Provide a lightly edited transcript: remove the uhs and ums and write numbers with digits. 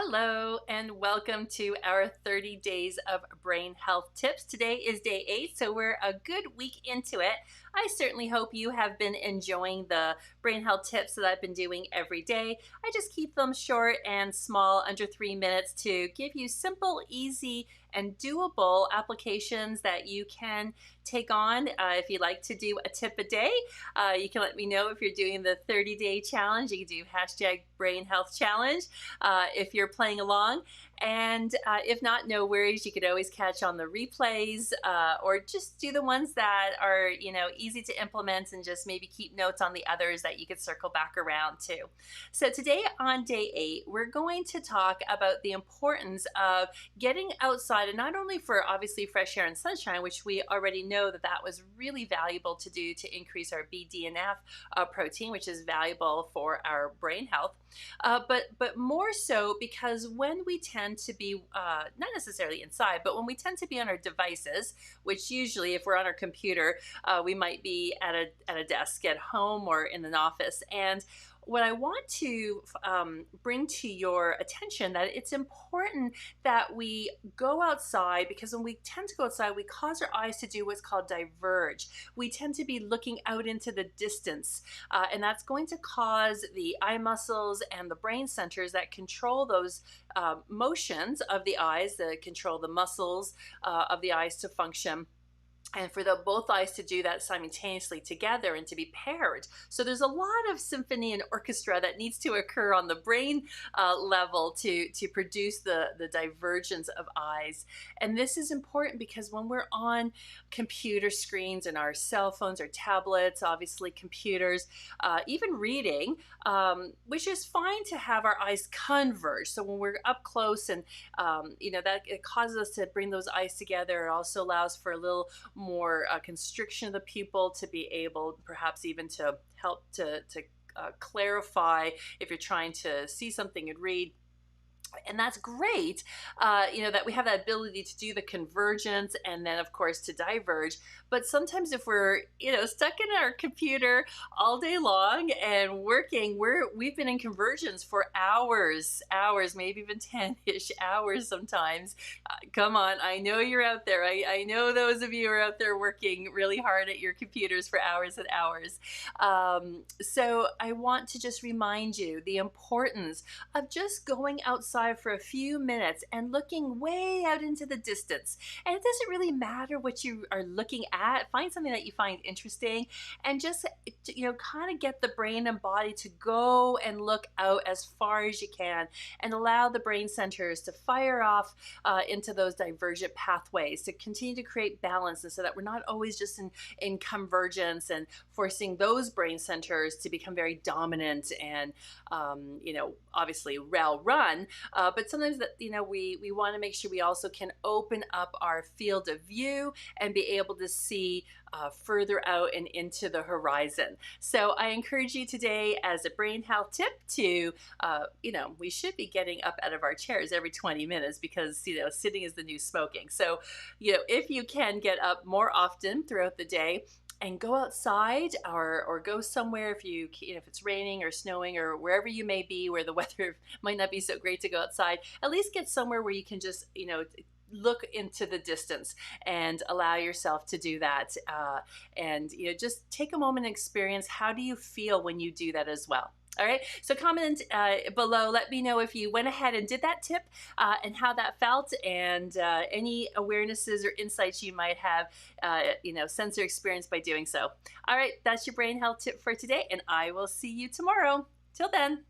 Hello, and welcome to our 30 days of brain health tips. Today is day 8, so we're a good week into it. I certainly hope you have been enjoying the brain health tips that I've been doing every day. I just keep them short and small, under 3 minutes, to give you simple, easy, and doable applications that you can take on. If you like to do a tip a day, you can let me know if you're doing the 30-day challenge. You can do hashtag brain health challenge if you're playing along. And if not, no worries. You could always catch on the replays or just do the ones that are, easy to implement, and just maybe keep notes on the others that you could circle back around to. So today on day 8, we're going to talk about the importance of getting outside, and not only for obviously fresh air and sunshine, which we already know that was really valuable to do to increase our BDNF protein, which is valuable for our brain health, but more so because when we tend to be not necessarily inside, but when we tend to be on our devices, which usually if we're on our computer, we might be at a desk at home or in an office. And what I want to bring to your attention, that it's important that we go outside, because when we tend to go outside, we cause our eyes to do what's called diverge. We tend to be looking out into the distance, and that's going to cause the eye muscles and the brain centers that control those motions of the eyes, that control the muscles of the eyes to function, and for both eyes to do that simultaneously together and to be paired. So there's a lot of symphony and orchestra that needs to occur on the brain level to produce the divergence of eyes. And this is important because when we're on computer screens and our cell phones or tablets, obviously computers, even reading, which is fine to have our eyes converge. So when we're up close and, that it causes us to bring those eyes together. It also allows for a little more constriction of the pupil to be able perhaps even to help to clarify if you're trying to see something and read. And that's great, that we have that ability to do the convergence and then, of course, to diverge. But sometimes if we're, stuck in our computer all day long and working, we've been in convergence for hours, maybe even 10-ish hours sometimes. Come on, I know you're out there. I know those of you who are out there working really hard at your computers for hours and hours. So I want to just remind you the importance of just going outside for a few minutes and looking way out into the distance. And it doesn't really matter what you are looking at. Find something that you find interesting and just, kind of get the brain and body to go and look out as far as you can and allow the brain centers to fire off into those divergent pathways to continue to create balance, and so that we're not always just in convergence and forcing those brain centers to become very dominant and, obviously well run. But sometimes that we want to make sure we also can open up our field of view and be able to see further out and into the horizon. So I encourage you today, as a brain health tip, to we should be getting up out of our chairs every 20 minutes because sitting is the new smoking. So if you can get up more often throughout the day and go outside or go somewhere, if it's raining or snowing or wherever you may be where the weather might not be so great to go outside, at least get somewhere where you can just look into the distance and allow yourself to do that, and just take a moment and experience how do you feel when you do that as well. All right, so comment below. Let me know if you went ahead and did that tip and how that felt, and any awarenesses or insights you might have, sense or experience by doing so. All right, that's your brain health tip for today, and I will see you tomorrow. Till then.